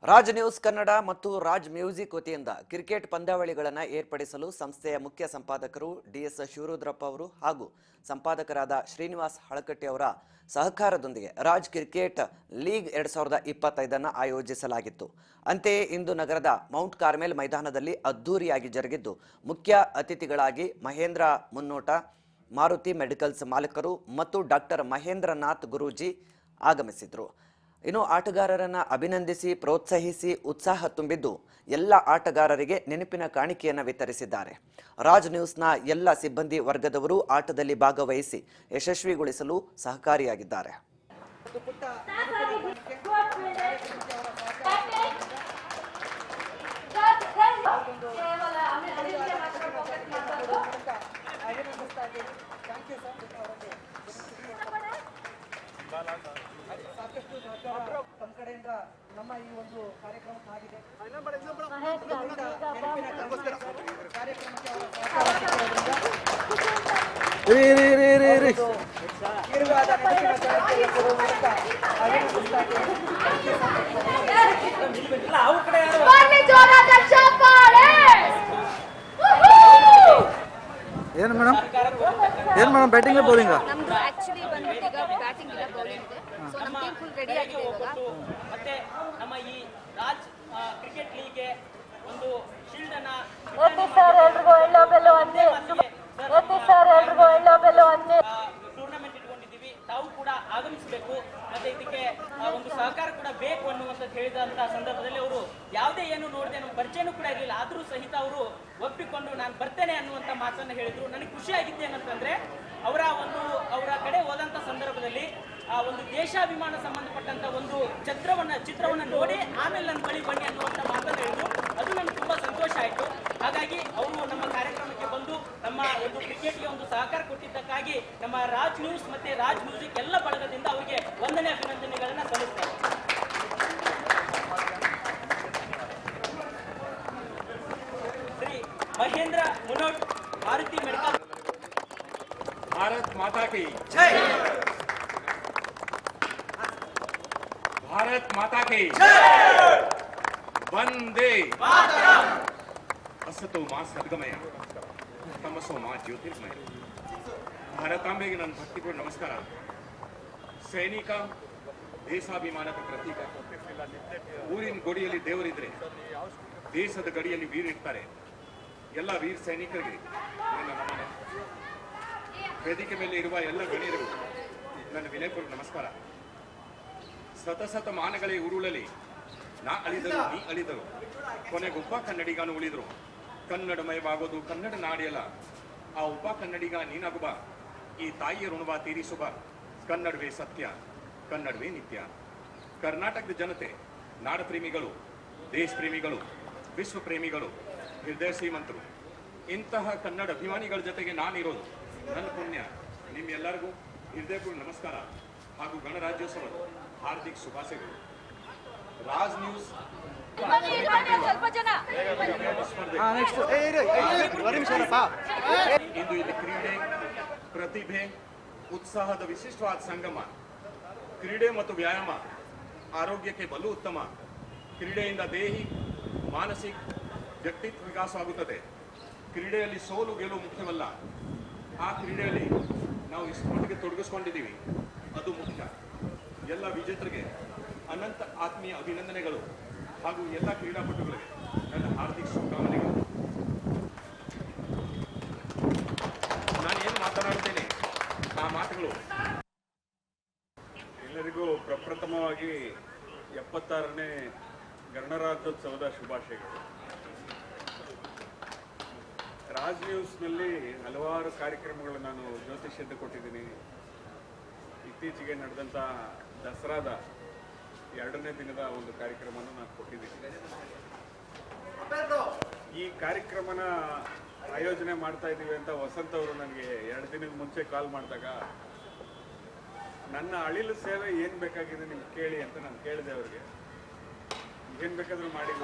Raj news Kannada ಮತ್ತು Raj music ವತಿಯಿಂದ cricket ಪಂದ್ಯಾವಳಿಗಳನ್ನು ಏರ್ಪಡಿಸಲು ಸಂಸ್ಥೆಯ ಮುಖ್ಯ ಸಂಪಾದಕರು ಡಿಎಸ್ ಶಿವರುದ್ರಪ್ಪ ಅವರು ಹಾಗೂ ಸಂಪಾದಕರಾದ ಶ್ರೀನಿವಾಸ್ ಹಳಕಟ್ಟಿ ಅವರ ಸಹಕಾರದೊಂದಿಗೆ ರಾಜ್ ಕ್ರಿಕೆಟ್ ಲೀಗ್ 2025 ಆಯೋಜಿಸಲಾಗಿತ್ತು. ಅಂತೆಯೇ ಇಂದು ನಗರದ ಮೌಂಟ್ ಕಾರ್ಮೆಲ್ ಮೈದಾನದಲ್ಲಿ ಅದ್ದೂರಿಯಾಗಿ ಜರುಗಿದ್ದು ಮುಖ್ಯ ಅತಿಥಿಗಳಾಗಿ ಮಹೇಂದ್ರ ಮುನ್ನೋಟ, ಮಾರುತಿ ಮೆಡಿಕಲ್ಸ್ ಮಾಲೀಕರು ಮತ್ತು ಡಾಕ್ಟರ್ ಮಹೇಂದ್ರನಾಥ್ ಗುರೂಜಿ ಆಗಮಿಸಿದರು. ಇನ್ನು ಆಟಗಾರರನ್ನ ಅಭಿನಂದಿಸಿ ಪ್ರೋತ್ಸಾಹಿಸಿ ಉತ್ಸಾಹ ತುಂಬಿದ್ದು ಎಲ್ಲ ಆಟಗಾರರಿಗೆ ನೆನಪಿನ ಕಾಣಿಕೆಯನ್ನು ವಿತರಿಸಿದ್ದಾರೆ. ರಾಜ್ ನ್ಯೂಸ್ನ ಎಲ್ಲ ಸಿಬ್ಬಂದಿ ವರ್ಗದವರು ಆಟದಲ್ಲಿ ಭಾಗವಹಿಸಿ ಯಶಸ್ವಿಗೊಳಿಸಲು ಸಹಕಾರಿಯಾಗಿದ್ದಾರೆ. ಸಾಕಷ್ಟು ತಮ್ಮ ಕಡೆಯಿಂದ ನಮ್ಮ ಈ ಒಂದು ಕಾರ್ಯಕ್ರಮ ಆಗಿದೆ. ಏನು ಮೇಡಮ್ ಬ್ಯಾಟಿಂಗ್ ಬೌಲಿಂಗ್? ನಮ್ದು ಆಕ್ಚುಲಿ ಬಂದ್ಬಿಟ್ಟು ಈಗ ಬ್ಯಾಟಿಂಗ್ ಇಲ್ಲ ಬೌಲಿಂಗ್ ಇದೆ. ಸೊ ನಮ್ಮ ಟೀಮ್ ಫುಲ್ ರೆಡಿ ಆಗಿದೆ ಇವಾಗ. ಮತ್ತೆ ನಮ್ಮ ಈ ರಾಜ್ ಕ್ರಿಕೆಟ್ ಲೀಗ್ಗೆ ಒಂದು ಶೀಲ್ಡ್ ಅನ್ನ ಟೂರ್ನಮೆಂಟ್ ಇಟ್ಕೊಂಡಿದ್ದೀವಿ. ತಾವು ಕೂಡ ಆಗಮಿಸಬೇಕು ಮತ್ತೆ ಇದಕ್ಕೆ ಒಂದು ಸಹಕಾರ ಕೂಡ ಬೇಕು ಅನ್ನುವಂಥದ್ದು ಹೇಳಿದಂತ ಸಂದರ್ಭದಲ್ಲಿ ಅವರು ಯಾವುದೇ ಏನು ನೋಡದೆ ನಮ್ಮ ಪರಿಚಯನೂ ಕೂಡ ಇರಲಿಲ್ಲ, ಆದರೂ ಸಹಿತ ಅವರು ಒಪ್ಪಿಕೊಂಡು ನಾನು ಬರ್ತೇನೆ ಅನ್ನುವಂಥ ಮಾತನ್ನು ಹೇಳಿದ್ರು. ನನಗೆ ಖುಷಿ ಆಗಿತ್ತು ಏನಂತಂದ್ರೆ ಅವರ ಕಡೆ ಹೋದಂಥ ಸಂದರ್ಭದಲ್ಲಿ ಆ ಒಂದು ದೇಶಾಭಿಮಾನ ಸಂಬಂಧಪಟ್ಟಂತ ಒಂದು ಚಿತ್ರವನ್ನು ನೋಡಿ ಆಮೇಲೆ ನನ್ನ ಬಳಿ ಬನ್ನಿ ಅನ್ನುವಂಥ ಮಾತನ್ನು ಹೇಳಿದ್ರು. ಅದು ನನಗೆ ತುಂಬಾ ಸಂತೋಷ ಆಯಿತು. ಹಾಗಾಗಿ ಅವರು ನಮ್ಮ ಕಾರ್ಯಕ್ರಮಕ್ಕೆ ಬಂದು ನಮ್ಮ ಒಂದು ಕ್ರಿಕೆಟ್ಗೆ ಒಂದು ಸಹಕಾರ ಕೊಟ್ಟಿದ್ದಕ್ಕಾಗಿ ನಮ್ಮ ರಾಜ್ ನ್ಯೂಸ್ ಮತ್ತೆ ರಾಜ್ ಮ್ಯೂಸಿಕ್ ಎಲ್ಲ ಬಳಗದಿಂದ ಅವರಿಗೆ ವಂದನೆ ಅಭಿನಂದನೆಗಳನ್ನ ಸಲ್ಲಿಸ್ತಾರೆ. ಶ್ರೀ ಮಹೇಂದ್ರ ಮುನ್ನೋಟ್, ಮಾರುತಿ ಮೆಡಿಕಲ್. भारत माता की जय, भारत माता की जय, वंदे मातरम. असतो मां सद्गमय, तमसो मां ज्योतिर्मय. ಭಾರತಾಂಬೆಗೆ ನನ್ನ ಭಕ್ತಿಪೂರ್ಣ ನಮಸ್ಕಾರ. ಸೈನಿಕ ದೇಶಾಭಿಮಾನದ ಪ್ರತೀಕ. ಊರಿನ ಗಡಿಯಲ್ಲಿ ದೇವರಿದ್ರೆ ದೇಶದ ಗಡಿಯಲ್ಲಿ ವೀರಿರ್ತಾರೆ. ಎಲ್ಲ ವೀರ ಸೈನಿಕರಿಗೆ ನನ್ನ ನಮನ. ವೇದಿಕೆ ಮೇಲೆ ಇರುವ ಎಲ್ಲ ಗಣ್ಯರಿಗೂ ನನ್ನ ವಿನಯಪೂರ್ವಕ ನಮಸ್ಕಾರ. ಶತಮಾನಗಳೇ ಉರುಳಲಿ ನಾ ಅಳಿದರು ನೀ ಅಳಿದರು, ಕೊನೆಗೊಬ್ಬ ಕನ್ನಡಿಗನು ಉಳಿದರು. ಕನ್ನಡಮಯವಾಗೋದು ಕನ್ನಡ ನಾಡಿಯಲ್ಲ, ಆ ಒಬ್ಬ ಕನ್ನಡಿಗ ನೀನಾಗುವ. ಈ ತಾಯಿಯ ಋಣವ ತೀರಿಸುವ. ಕನ್ನಡವೇ ಸತ್ಯ, ಕನ್ನಡವೇ ನಿತ್ಯ. ಕರ್ನಾಟಕದ ಜನತೆ, ನಾಡ ಪ್ರೇಮಿಗಳು, ದೇಶ ಪ್ರೇಮಿಗಳು, ವಿಶ್ವ ಪ್ರೇಮಿಗಳು, ಹೃದಯ ಶ್ರೀಮಂತರು. ಇಂತಹ ಕನ್ನಡ ಅಭಿಮಾನಿಗಳ ಜೊತೆಗೆ ನಾನಿರೋದು ನನ್ನ ಪುಣ್ಯ. ನಿಮ್ಮೆಲ್ಲರಿಗೂ ಹೃದಯಪೂರ್ವ ನಮಸ್ಕಾರ ಹಾಗೂ ಗಣರಾಜ್ಯೋತ್ಸವದ ಹಾರ್ದಿಕ ಶುಭಾಶಯಗಳು. ರಾಜ್ ನ್ಯೂಸ್ ಇಂದು ಇಲ್ಲಿ ಕ್ರೀಡೆ, ಪ್ರತಿಭೆ, ಉತ್ಸಾಹದ ವಿಶಿಷ್ಟವಾದ ಸಂಗಮ. ಕ್ರೀಡೆ ಮತ್ತು ವ್ಯಾಯಾಮ ಆರೋಗ್ಯಕ್ಕೆ ಬಲು ಉತ್ತಮ. ಕ್ರೀಡೆಯಿಂದ ದೇಹಿ, ಮಾನಸಿಕ, ವ್ಯಕ್ತಿತ್ವ ವಿಕಾಸವಾಗುತ್ತದೆ. ಕ್ರೀಡೆಯಲ್ಲಿ ಸೋಲು ಗೆಲುವು ಮುಖ್ಯವಲ್ಲ, ಆ ಕ್ರೀಡೆಯಲ್ಲಿ ನಾವು ಇಷ್ಟು ಮಟ್ಟಿಗೆ ತೊಡಗಿಸ್ಕೊಂಡಿದ್ದೀವಿ ಅದು ಮುಖ್ಯ. ಎಲ್ಲ ವಿಜೇತರಿಗೆ ಅನಂತ ಆತ್ಮೀಯ ಅಭಿನಂದನೆಗಳು ಹಾಗೂ ಎಲ್ಲ ಕ್ರೀಡಾಪಟುಗಳಿಗೆ ನನ್ನ ಹಾರ್ದಿಕ ಶುಭಕಾಮನೆಗಳು. ನಾನೇನು ಮಾತನಾಡುತ್ತೇನೆ ಆ ಮಾತುಗಳು ಎಲ್ಲರಿಗೂ ಪ್ರಪ್ರಥಮವಾಗಿ 76ನೇ ಗಣರಾಜ್ಯೋತ್ಸವದ ಶುಭಾಶಯಗಳು. ರಾಜ್ ನ್ಯೂಸ್ನಲ್ಲಿ ಹಲವಾರು ಕಾರ್ಯಕ್ರಮಗಳು ನಾನು ಜ್ಯೋತಿಷ್ಯದ್ದು ಕೊಟ್ಟಿದ್ದೀನಿ. ಇತ್ತೀಚೆಗೆ ನಡೆದಂಥ ದಸರಾದ 2ನೇ ದಿನದ ಒಂದು ಕಾರ್ಯಕ್ರಮವನ್ನು ನಾನು ಕೊಟ್ಟಿದ್ದೀನಿ. ಈ ಕಾರ್ಯಕ್ರಮನ ಆಯೋಜನೆ ಮಾಡ್ತಾ ಇದ್ದೀವಿ ಅಂತ ವಸಂತ್ ಅವರು ನನಗೆ 2 ದಿನದ ಮುಂಚೆ ಕಾಲ್ ಮಾಡಿದಾಗ ನನ್ನ ಅಳಿಲು ಸೇವೆ ಏನು ಬೇಕಾಗಿದೆ ನಿಮ್ಗೆ ಕೇಳಿ ಅಂತ ನಾನು ಕೇಳಿದೆ. ಅವ್ರಿಗೆ ಏನು ಬೇಕಾದರೂ ಮಾಡಿ ಅಂತ.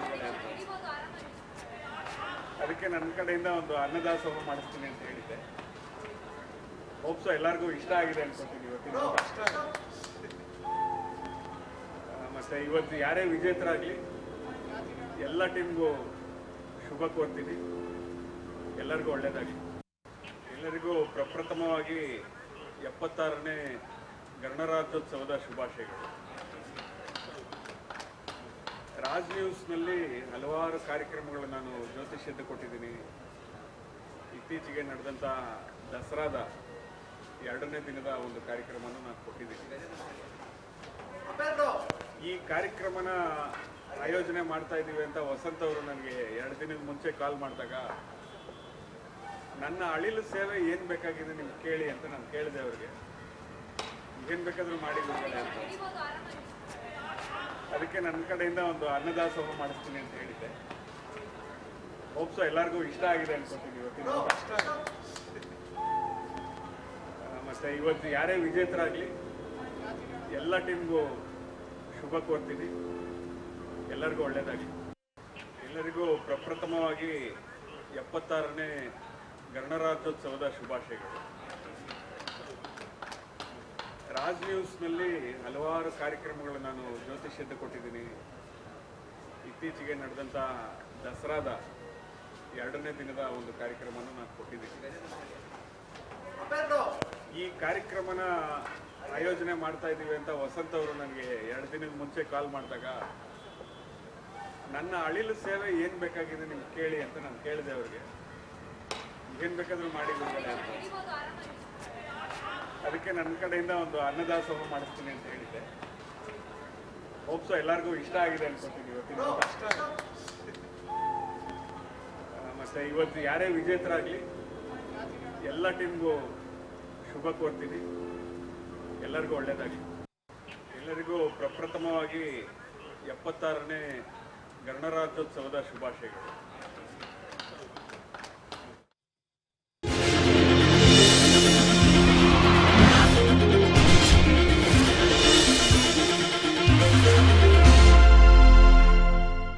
ಅದಕ್ಕೆ ನನ್ನ ಕಡೆಯಿಂದ ಒಂದು ಅನ್ನದಾಸೋಹ ಮಾಡಿಸ್ತೀನಿ ಅಂತ ಹೇಳಿದ್ದೆ. ಹೋಪ್ಸೋ ಎಲ್ಲರಿಗೂ ಇಷ್ಟ ಆಗಿದೆ ಅನ್ಕೊತೀನಿ ಇವತ್ತಿನ. ಮತ್ತೆ ಇವತ್ತು ಯಾರೇ ವಿಜೇತರಾಗಲಿ ಎಲ್ಲ ಟೀಮ್ಗೂ ಶುಭ ಕೋರ್ತೀನಿ. ಎಲ್ಲರಿಗೂ ಒಳ್ಳೆಯದಾಗಲಿ. ಎಲ್ಲರಿಗೂ ಪ್ರಪ್ರಥಮವಾಗಿ 76ನೇ ಗಣರಾಜ್ಯೋತ್ಸವದ ಶುಭಾಶಯಗಳು. ರಾಜ್ ನ್ಯೂಸ್ನಲ್ಲಿ ಹಲವಾರು ಕಾರ್ಯಕ್ರಮಗಳು ನಾನು ಜ್ಯೋತಿಷ್ಯದ್ದು ಕೊಟ್ಟಿದ್ದೀನಿ. ಇತ್ತೀಚೆಗೆ ನಡೆದಂಥ ದಸರಾದ 2ನೇ ದಿನದ ಒಂದು ಕಾರ್ಯಕ್ರಮವನ್ನು ನಾನು ಕೊಟ್ಟಿದ್ದೀನಿ. ಈ ಕಾರ್ಯಕ್ರಮನ ಆಯೋಜನೆ ಮಾಡ್ತಾ ಇದ್ದೀವಿ ಅಂತ ವಸಂತ್ ಅವರು ನನಗೆ 2 ದಿನದ ಮುಂಚೆ ಕಾಲ್ ಮಾಡಿದಾಗ ನನ್ನ ಅಳಿಲು ಸೇವೆ ಏನು ಬೇಕಾಗಿದೆ ನಿಮ್ಗೆ ಕೇಳಿ ಅಂತ ನಾನು ಕೇಳಿದೆ ಅವ್ರಿಗೆ. ಏನು ಬೇಕಾದರೂ ಮಾಡಿ ಗುರುಗಳೇ ಅಂತ. ಅದಕ್ಕೆ ನನ್ನ ಕಡೆಯಿಂದ ಒಂದು ಅನ್ನದಾಸೋಹ ಮಾಡಿಸ್ತೀನಿ ಅಂತ ಹೇಳಿದ್ದೆ. ಹೋಪ್ಸೋ ಎಲ್ಲರಿಗೂ ಇಷ್ಟ ಆಗಿದೆ ಅನ್ಕೊತೀನಿ ಇವತ್ತಿನ ಊಟ. ಮತ್ತೆ ಇವತ್ತು ಯಾರೇ ವಿಜೇತರಾಗಲಿ ಎಲ್ಲ ಟೀಮ್ಗೂ ಶುಭ ಕೋರ್ತೀನಿ. ಎಲ್ಲರಿಗೂ ಒಳ್ಳೆಯದಾಗಲಿ. ಎಲ್ಲರಿಗೂ ಪ್ರಪ್ರಥಮವಾಗಿ 76ನೇ ಗಣರಾಜ್ಯೋತ್ಸವದ ಶುಭಾಶಯಗಳು. ರಾಜ್ ನ್ಯೂಸ್ನಲ್ಲಿ ಹಲವಾರು ಕಾರ್ಯಕ್ರಮಗಳು ನಾನು ಜ್ಯೋತಿಷ್ಯದ್ದು ಕೊಟ್ಟಿದ್ದೀನಿ. ಇತ್ತೀಚೆಗೆ ನಡೆದಂಥ ದಸರಾದ 2ನೇ ದಿನದ ಒಂದು ಕಾರ್ಯಕ್ರಮವನ್ನು ನಾನು ಕೊಟ್ಟಿದ್ದೀನಿ. ಈ ಕಾರ್ಯಕ್ರಮನ ಆಯೋಜನೆ ಮಾಡ್ತಾ ಇದ್ದೀವಿ ಅಂತ ವಸಂತ್ ಅವರು ನನಗೆ 2 ದಿನದ ಮುಂಚೆ ಕಾಲ್ ಮಾಡಿದಾಗ ನನ್ನ ಅಳಿಲು ಸೇವೆ ಏನು ಬೇಕಾಗಿದೆ ನಿಮ್ಗೆ ಕೇಳಿ ಅಂತ ನಾನು ಕೇಳಿದೆ ಅವ್ರಿಗೆ. ಏನು ಬೇಕಾದರೂ ಮಾಡಿ ಗುರುಗಳೇ ಅಂತ. ಅದಕ್ಕೆ ನನ್ನ ಕಡೆಯಿಂದ ಒಂದು ಅನ್ನದಾಸೋಹ ಮಾಡಿಸ್ತೀನಿ ಅಂತ ಹೇಳಿದ್ದೆ. ಹೋಪ್ಸೋ ಎಲ್ಲರಿಗೂ ಇಷ್ಟ ಆಗಿದೆ ಅನ್ಕೊತೀನಿ ಇವತ್ತಿನ ಊಟ. ಮತ್ತೆ ಇವತ್ತು ಯಾರೇ ವಿಜೇತರಾಗಲಿ ಎಲ್ಲ ಟೀಮ್ಗೂ ಶುಭ ಕೋರ್ತೀನಿ. ಎಲ್ಲರಿಗೂ ಒಳ್ಳೆಯದಾಗಲಿ. ಎಲ್ಲರಿಗೂ ಪ್ರಪ್ರಥಮವಾಗಿ 76ನೇ ಗಣರಾಜ್ಯೋತ್ಸವದ ಶುಭಾಶಯಗಳು.